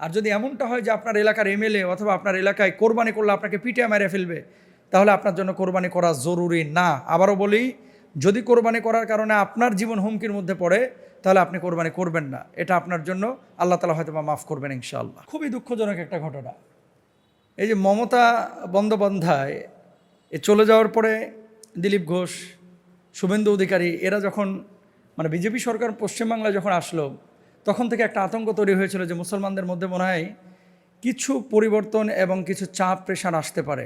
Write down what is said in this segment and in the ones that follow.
আর যদি এমনটা হয় যে আপনার এলাকার এমএলএ অথবা আপনার এলাকায় কোরবানি করলে আপনাকে পিঠে মেরে ফেলবে, তাহলে আপনার জন্য কোরবানি করা জরুরি না। আবারও বলি, যদি কোরবানি করার কারণে আপনার জীবন হুমকির মধ্যে পড়ে, তাহলে আপনি কোরবানি করবেন না। এটা আপনার জন্য আল্লাহ তাআলা হয়তো বা মাফ করবেন ইনশাআল্লাহ। খুবই দুঃখজনক একটা ঘটনা। এই যে মমতা বন্দ্যোপাধ্যায় চলে যাওয়ার পরে দিলীপ ঘোষ, শুভেন্দু অধিকারী এরা যখন বিজেপি সরকার পশ্চিমবাংলায় যখন আসলো, তখন থেকে একটা আতঙ্ক তৈরি হয়েছিল যে মুসলমানদের মধ্যে মনে হয় কিছু পরিবর্তন এবং কিছু চাপ প্রেশার আসতে পারে।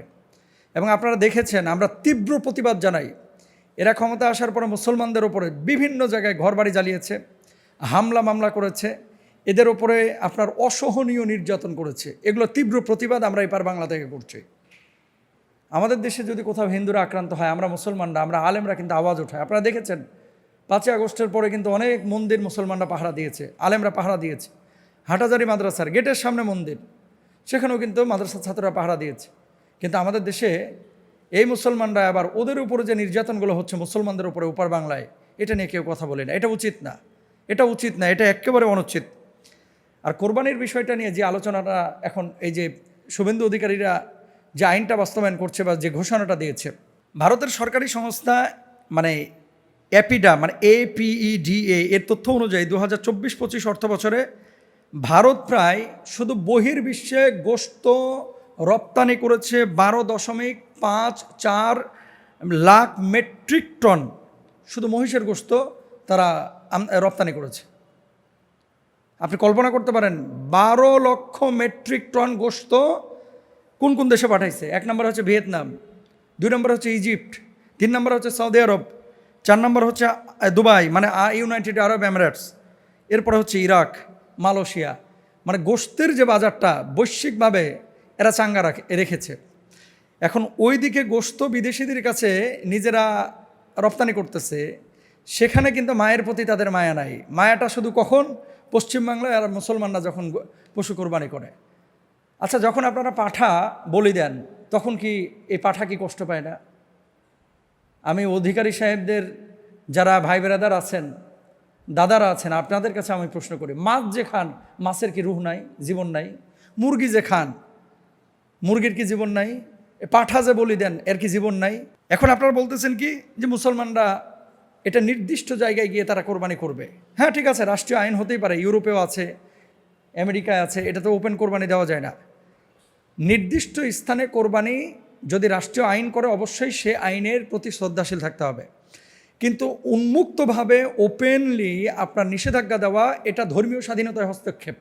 এবং আপনারা দেখেছেন, আমরা তীব্র প্রতিবাদ জানাই। এরা ক্ষমতা আসার পরে মুসলমানদের ওপরে বিভিন্ন জায়গায় ঘরবাড়ি জ্বালিয়েছে, হামলা মামলা করেছে, এদের ওপরে আপনার অসহনীয় নির্যাতন করেছে। এগুলো তীব্র প্রতিবাদ আমরা এপার বাংলা থেকে করছি। আমাদের দেশে যদি কোথাও হিন্দুরা আক্রান্ত হয়, আমরা মুসলমানরা, আমরা আলেমরা কিন্তু আওয়াজ ওঠায়। আপনারা দেখেছেন 5ই আগস্টের পরে কিন্তু অনেক মন্দির মুসলমানরা পাহারা দিয়েছে, আলেমরা পাহারা দিয়েছে। হাটাজারি মাদ্রাসার গেটের সামনে মন্দির, সেখানেও কিন্তু মাদ্রাসার ছাত্ররা পাহারা দিয়েছে। কিন্তু আমাদের দেশে এই মুসলমানরা আবার ওদের উপরে যে নির্যাতনগুলো হচ্ছে মুসলমানদের উপরে ওপার বাংলায়, এটা নিয়ে কেউ কথা বলে না। এটা উচিত না, এটা উচিত না, এটা একেবারে অনুচিত। আর কোরবানির বিষয়টা নিয়ে যে আলোচনাটা এখন, এই যে শুভেন্দু অধিকারীরা যে আইনটা বাস্তবায়ন করছে বা যে ঘোষণাটা দিয়েছে, ভারতের সরকারি সংস্থা অ্যাপিডা APEDA এর তথ্য অনুযায়ী 2024-25 অর্থ বছরে ভারত প্রায় শুধু বহির্বিশ্বে গোশত রপ্তানি করেছে 12.54 লাখ মেট্রিক টন। শুধু মহিষের গোশত তারা রপ্তানি করেছে। আপনি কল্পনা করতে পারেন 12 লক্ষ মেট্রিক টন গোশত কোন কোন দেশে পাঠাইছে। 1 নম্বর হচ্ছে ভিয়েতনাম, 2 নম্বর হচ্ছে ইজিপ্ট, 3 নম্বর হচ্ছে সৌদি আরব, 4 নম্বর হচ্ছে দুবাই ইউনাইটেড আরব এমিরেটস, এরপরে হচ্ছে ইরাক, মালয়েশিয়া। গোশতের যে বাজারটা বৈশ্বিকভাবে এরা চাঙ্গা রেখেছে। এখন ওই দিকে গোশত বিদেশিদের কাছে নিজেরা রপ্তানি করতেছে, সেখানে কিন্তু মায়ের প্রতি তাদের মায়া নাই। মায়াটা শুধু কখন? পশ্চিমবাংলায় আর মুসলমানরা যখন পশু কোরবানি করে। আচ্ছা, যখন আপনারা পাঠা বলি দেন, তখন কি এই পাঠা কি কষ্ট পায় না? আমি অধিকারী সাহেবদের যারা ভাই বেরাদার আছেন, দাদারা আছেন, আপনাদের কাছে আমি প্রশ্ন করি, মাছ যে খান, মাছের কি রুহ নাই, জীবন নাই? মুরগি যে খান, মুরগির কি জীবন নাই? পাঠা যে বলি দেন, এর কি জীবন নাই? এখন আপনারা বলতেছেন কি যে মুসলমানরা এটা নির্দিষ্ট জায়গায় গিয়ে তারা কোরবানি করবে। হ্যাঁ, ঠিক আছে, রাষ্ট্রীয় আইন হতেই পারে, ইউরোপেও আছে, আমেরিকায় আছে, এটা তো ওপেন কোরবানি দেওয়া যায় না। নির্দিষ্ট স্থানে কোরবানি যদি রাষ্ট্রীয় আইন করে, অবশ্যই সে আইনের প্রতি শ্রদ্ধাশীল থাকতে হবে। কিন্তু উন্মুক্তভাবে ওপেনলি আপনার নিষেধাজ্ঞা দেওয়া, এটা ধর্মীয় স্বাধীনতায় হস্তক্ষেপ।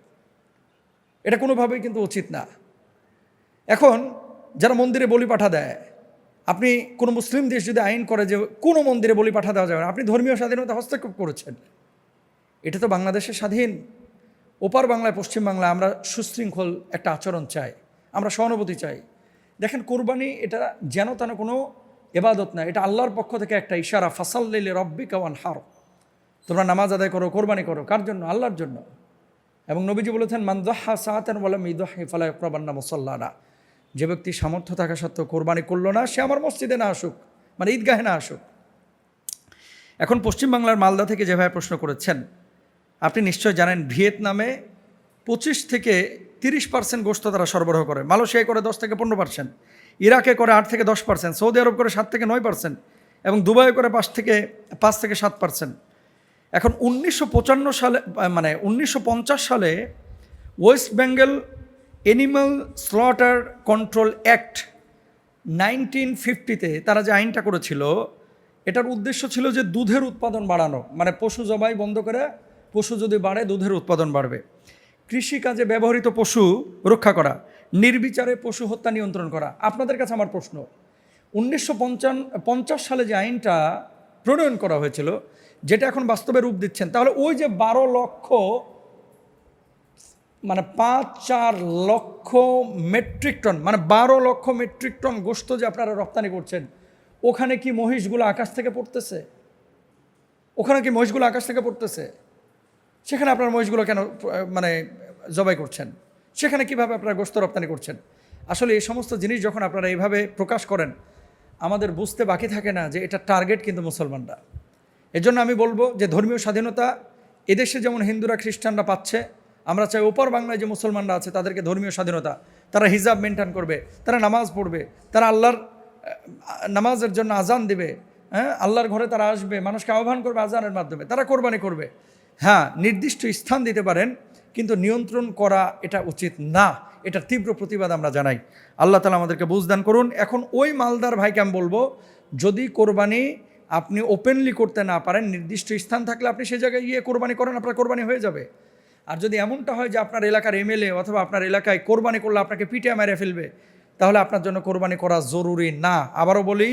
এটা কোনোভাবেই কিন্তু উচিত না। এখন যারা মন্দিরে বলি পাঠা দেয়, আপনি কোনো মুসলিম দেশ যদি আইন করে যে কোনো মন্দিরে বলি পাঠা দেওয়া যাবে না, আপনি ধর্মীয় স্বাধীনতা হস্তক্ষেপ করেছেন। এটা তো বাংলাদেশের স্বাধীন। ওপার বাংলায়, পশ্চিমবাংলায় আমরা সুশৃঙ্খল একটা আচরণ চাই, আমরা সহানুভূতি চাই। দেখেন, কোরবানি এটা যেন তেন কোনো ইবাদত না, এটা আল্লাহর পক্ষ থেকে একটা ইশারা। ফাসাল্লি লিরাব্বিকা ওয়ানহার, তোমরা নামাজ আদায় করো, কোরবানি করো। কার জন্য? আল্লাহর জন্য। এবং নবীজি বলেছেন, মান যাহা সাআতান ওয়া লাম ইযহি ফালা ইয়াকরাবান্না মুসাল্লানা, যে ব্যক্তি সামর্থ্য থাকা সত্ত্বেও কোরবানি করলো না, সে আমার মসজিদে না আসুক, ঈদগাহে না আসুক। এখন পশ্চিমবাংলার মালদা থেকে যেভাবে প্রশ্ন করেছেন, আপনি নিশ্চয় জানেন ভিয়েতনামে 25 থেকে 30% গোশত তারা সরবরাহ করে, মালয়েশিয়ায় করে 10 থেকে 15%, ইরাকে করে 8 থেকে 10%, সৌদি আরব করে 7 থেকে 9%, এবং দুবাই করে 5 থেকে 7%। এখন 1955 সালে 1950 সালে West Bengal animal slaughter control act 1950-তে তারা যে আইনটা করেছিল, এটার উদ্দেশ্য ছিল যে দুধের উৎপাদন বাড়ানো, পশু জবাই বন্ধ করে, পশু যদি বাড়ে দুধের উৎপাদন বাড়বে, কৃষিকাজে ব্যবহৃত পশু রক্ষা করা, নির্বিচারে পশু হত্যা নিয়ন্ত্রণ করা। আপনাদের কাছে আমার প্রশ্ন, 1950 সালে যে আইনটা প্রণয়ন করা হয়েছিল, যেটা এখন বাস্তবে রূপ দিচ্ছেন, তাহলে ওই যে 12 লক্ষ 5-4 লক্ষ মেট্রিক টন 12 লক্ষ মেট্রিক টন গোশত যে আপনারা রপ্তানি করছেন, ওখানে কি মহিষগুলো আকাশ থেকে পড়তেছে? সেখানে আপনার মহিষগুলো কেন জবাই করছেন? সেখানে কিভাবে আপনারা গোশত রপ্তানি করছেন? আসলে এই সমস্ত জিনিস যখন আপনারা এইভাবে প্রকাশ করেন, আমাদের বুঝতে বাকি থাকে না যে এটা টার্গেট কিন্তু মুসলমানরা। এজন্য আমি বলবো যে ধর্মীয় স্বাধীনতা এদেশে যেমন হিন্দুরা খ্রিস্টানরা পাচ্ছে, আমরা চাই ওপর বাংলায় যে মুসলমানরা আছে তাদেরকে ধর্মীয় স্বাধীনতা, তারা হিজাব মেনটেন করবে, তারা নামাজ পড়বে, তারা আল্লাহর নামাজের জন্য আজান দেবে, হ্যাঁ, আল্লাহর ঘরে তারা আসবে, মানুষকে আহ্বান করবে আজানের মাধ্যমে, তারা কোরবানি করবে। হ্যাঁ, নির্দিষ্ট স্থান দিতে পারেন, কিন্তু নিয়ন্ত্রণ করা এটা উচিত না। এটার তীব্র প্রতিবাদ আমরা জানাই। আল্লাহ তাআলা আমাদেরকে বুঝদান করুন। এখন ওই মালদার ভাইকে আমি বলবো, যদি কোরবানি আপনি ওপেনলি করতে না পারেন, নির্দিষ্ট স্থান থাকলে আপনি সেই জায়গায় গিয়ে কোরবানি করেন, আপনার কোরবানি হয়ে যাবে। আর যদি এমনটা হয় যে আপনার এলাকার এমএলএ অথবা আপনার এলাকায় কোরবানি করলে আপনাকে পিটিয়ে মেরে ফেলবে, তাহলে আপনার জন্য কোরবানি করা জরুরি না। আবারও বলি,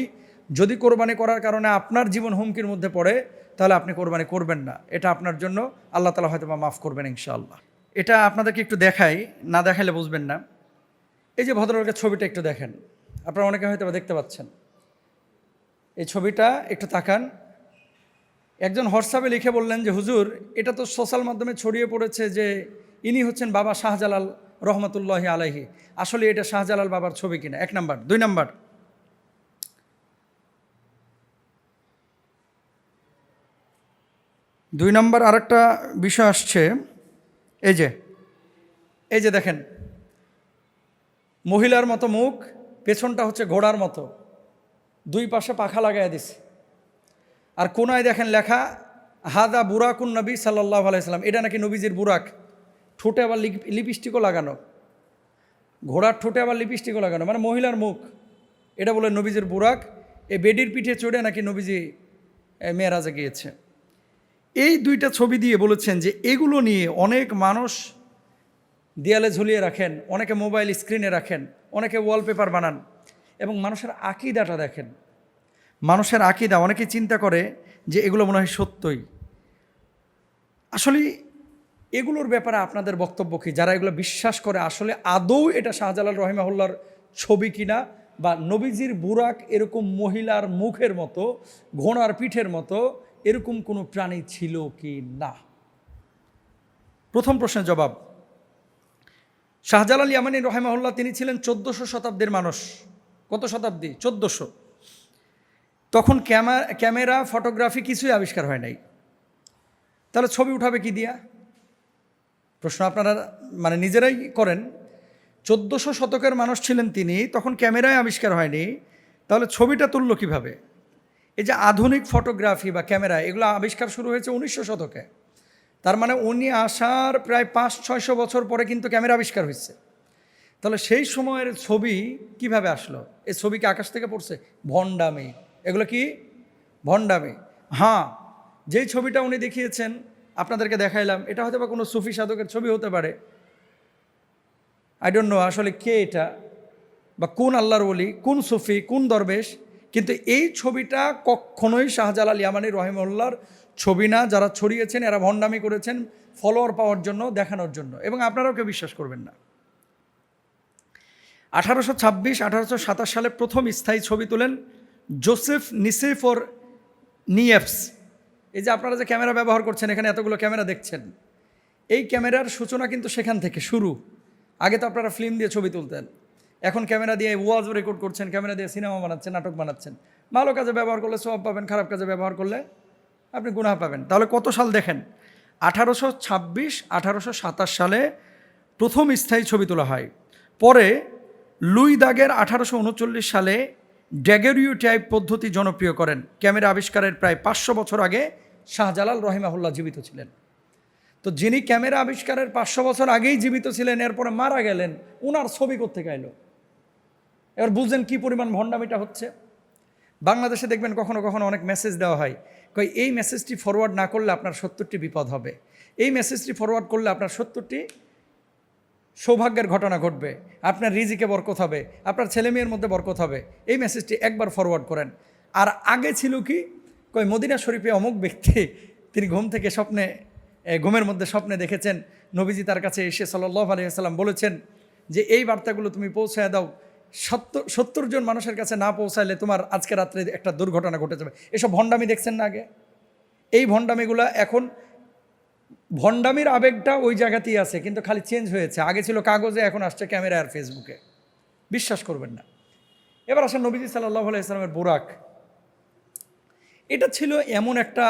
যদি কোরবানি করার কারণে আপনার জীবন হুমকির মধ্যে পড়ে, তাহলে আপনি কোরবানি করবেন না। এটা আপনার জন্য আল্লাহ তাআলা হয়তো বা মাফ করবেন ইনশাআল্লাহ। এটা আপনাদেরকে একটু দেখাই, না দেখাইলে বুঝবেন না। এই যে ভদ্রলোকের ছবিটা একটু দেখেন, আপনারা অনেকে হয়তো বা দেখতে পাচ্ছেন। এই ছবিটা একটু তাকান। একজন হোয়াটসঅ্যাপে লিখে বললেন যে হুজুর, এটা তো সোশ্যাল মাধ্যমে ছড়িয়ে পড়েছে যে ইনি হচ্ছেন বাবা শাহজালাল রহমতুল্লাহি আলাইহি। আসলে এটা শাহজালাল বাবার ছবি কিনা? 1 নাম্বার। 2 নাম্বার আরেকটা বিষয় আসছে। এই যে দেখেন, মহিলার মতো মুখ, পেছনটা হচ্ছে ঘোড়ার মতো, 2 পাশে পাখা লাগাইয়া দিছে। আর কোনায় দেখেন লেখা হাদা বুরাকুন নবী সাল্লাল্লাহু আলাইহি সাল্লাম। এটা নাকি নবীজির বুরাক। ঠোঁটে আবার লিপস্টিকও লাগানো, ঘোড়ার ঠোঁটে আবার লিপস্টিকও লাগানো, মানে মহিলার মুখ। এটা বলে নবীজির বুরাক। এই বেডির পিঠে চড়ে নাকি নবীজি মেরাজে গিয়েছে। এই 2টা ছবি দিয়ে বলেছেন যে এগুলো নিয়ে অনেক মানুষ দেয়ালে ঝুলিয়ে রাখেন, অনেকে মোবাইল স্ক্রিনে রাখেন, অনেকে ওয়ালপেপার বানান। এবং মানুষের আকীদাটা দেখেন, মানুষের আকীদা, অনেকে চিন্তা করে যে এগুলো মনে হয় সত্যই। আসলে এগুলোর ব্যাপারে আপনাদের বক্তব্য কি? যারা এগুলো বিশ্বাস করে, আসলে আদৌ এটা শাহজালাল রহিমাহুল্লাহর ছবি কিনা, বা নবীজির বুরাক এরকম মহিলার মুখের মতো, ঘোড়ার পিঠের মতো এরকম কোনো প্রাণী ছিল কি না? প্রথম প্রশ্নের জবাব, শাহজালাল ইয়ামানী রহিমাহুল্লাহ তিনি ছিলেন 1400 শতাব্দীর মানুষ। কত শতাব্দী? 1400। তখন ক্যামেরা ফটোগ্রাফি কিছুই আবিষ্কার হয় নাই। তাহলে ছবি উঠাবে কি দিয়া? প্রশ্ন আপনারা মানে নিজেরাই করেন। 1400 শতকের মানুষ ছিলেন তিনি, তখন ক্যামেরায় আবিষ্কার হয়নি, তাহলে ছবিটা তুলল কিভাবে? এই যে আধুনিক ফটোগ্রাফি বা ক্যামেরা, এগুলো আবিষ্কার শুরু হয়েছে 1900 শতকে। তার মানে উনি আসার প্রায় 500-600 বছর পরে কিন্তু ক্যামেরা আবিষ্কার হয়েছে। তাহলে সেই সময়ের ছবি কিভাবে আসলো? এই ছবি কি আকাশ থেকে পড়ছে? ভণ্ডামি। এগুলো কি? ভণ্ডামি। হ্যাঁ, যেই ছবিটা উনি দেখিয়েছেন, আপনাদেরকে দেখাইলাম, এটা হয়তো বা কোনো সুফি সাধকের ছবি হতে পারে। আই ডোন্ট নো আসলে কে এটা, বা কোন আল্লাহর ওলি, কোন সুফি, কোন দরবেশ। কিন্তু এই ছবিটা কখনোই শাহজালাল ইয়ামানী রহিমাহুল্লাহর ছবি না। যারা ছড়িয়েছেন এরা ভণ্ডামি করেছেন ফলোয়ার পাওয়ার জন্য, দেখানোর জন্য, এবং আপনারাও কেউ বিশ্বাস করবেন না। 1826-1827 সালে প্রথম স্থায়ী ছবি তোলেন জোসেফ নিসেফর নিয়েফস। এই যে আপনারা যে ক্যামেরা ব্যবহার করছেন, এখানে এতগুলো ক্যামেরা দেখছেন, এই ক্যামেরার সূচনা কিন্তু সেখান থেকে শুরু। আগে তো আপনারা ফিল্ম দিয়ে ছবি তুলতেন, এখন ক্যামেরা দিয়ে ওয়াজ রেকর্ড করছেন, ক্যামেরা দিয়ে সিনেমা বানাচ্ছেন, নাটক বানাচ্ছেন। ভালো কাজে ব্যবহার করলে সওয়াব পাবেন, খারাপ কাজে ব্যবহার করলে আপনি গুনাহ পাবেন। তাহলে কত সাল দেখেন? 1826-1827 সালে প্রথম স্থায়ী ছবি তোলা হয়। পরে লুই দাগের 1839 সালে ড্যাগেরিওটাইপ পদ্ধতি জনপ্রিয় করেন। ক্যামেরা আবিষ্কারের প্রায় 500 বছর আগে শাহজালাল রহিমাহুল্লাহ জীবিত ছিলেন। তো যিনি ক্যামেরা আবিষ্কারের 500 বছর আগেই জীবিত ছিলেন, এরপরে মারা গেলেন, ওনার ছবি কোত্থেকে এলো? এবার বুঝলেন কি পরিমাণ ভণ্ডামিটা হচ্ছে। বাংলাদেশে দেখবেন কখনো কখনো অনেক মেসেজ দেওয়া হয়, কই এই মেসেজটি ফরওয়ার্ড না করলে আপনার 70টি বিপদ হবে, এই মেসেজটি ফরওয়ার্ড করলে আপনার 70টি সৌভাগ্যের ঘটনা ঘটবে, আপনার রিজিকে বরকত হবে, আপনার ছেলেমেয়ের মধ্যে বরকত হবে, এই মেসেজটি একবার ফরওয়ার্ড করেন। আর আগে ছিল কি, কই মদিনা শরীফে অমুক ব্যক্তি তিনি ঘুমের মধ্যে স্বপ্নে দেখেছেন নবীজি তার কাছে এসে সাল্লাল্লাহু আলাইহি ওয়াসাল্লাম বলেছেন যে এই বার্তাগুলো তুমি পৌঁছায় দাও, 70 জন মানুষের কাছে না পৌঁছাইলে তোমার আজকে রাত্রে একটা দুর্ঘটনা ঘটে যাবে। এসব ভণ্ডামি দেখছেন না আগে? এই ভণ্ডামিগুলো এখন, ভণ্ডামির আবেগটা ওই জায়গাতেই আছে, কিন্তু খালি চেঞ্জ হয়েছে। আগে ছিল কাগজে, এখন আসছে ক্যামেরা আর ফেসবুকে। বিশ্বাস করবেন না। এবার আসেন নবীজি সাল্লাল্লাহু আলাইহি ওয়াসাল্লামের বুরাক। এটা ছিল এমন একটা,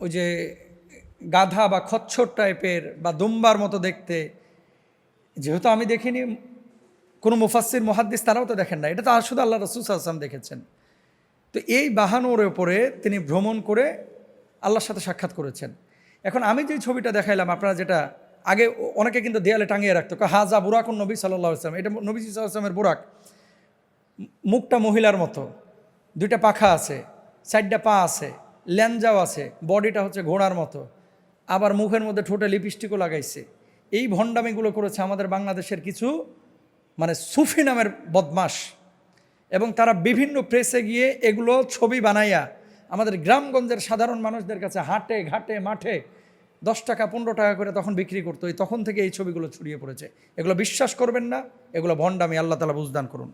ওই যে গাধা বা খচ্চর টাইপের বা দুম্বার মতো দেখতে, যেহেতু আমি দেখিনি, কোনো মুফাসসির মুহাদ্দিস তারাও তো দেখেন না, এটা তো শুধু আল্লাহ রাসূল সাল্লাল্লাহু আলাইহি ওয়াসাল্লাম দেখেছেন। তো এই বাহানোর উপরে তিনি ভ্রমণ করে আল্লাহর সাথে সাক্ষাৎ করেছেন। এখন আমি যে ছবিটা দেখাইলাম, আপনারা যেটা আগে অনেকে কিন্তু দেয়ালে টাঙিয়ে রাখতো, হাজা বুরাকুন নবী সাল্লাল্লাহু আলাইহি ওয়াসাল্লাম, এটা নবী সাল্লাল্লাহু আলাইহি ওয়াসাল্লামের বুরাক, মুখটা মহিলার মতো, দুইটা পাখা আছে, চারটা পা আছে, ল্যাঞ্জাও আছে, বডিটা হচ্ছে ঘোড়ার মতো, আবার মুখের মধ্যে ঠোঁটে লিপস্টিকও লাগাইছে। এই ভণ্ডামিগুলো করেছে আমাদের বাংলাদেশের কিছু মানে সুফি নামের বদমাস, এবং তারা বিভিন্ন প্রেসে গিয়ে এগুলো ছবি বানাইয়া আমাদের গ্রামগঞ্জের সাধারণ মানুষদের কাছে হাটে ঘাটে মাঠে 10 টাকা 15 টাকা করে তখন বিক্রি করতো। তখন থেকে এই ছবিগুলো ছড়িয়ে পড়েছে। এগুলো বিশ্বাস করবেন না, এগুলো ভণ্ডামি। আল্লাহ তাআলা বুঝদান করুন।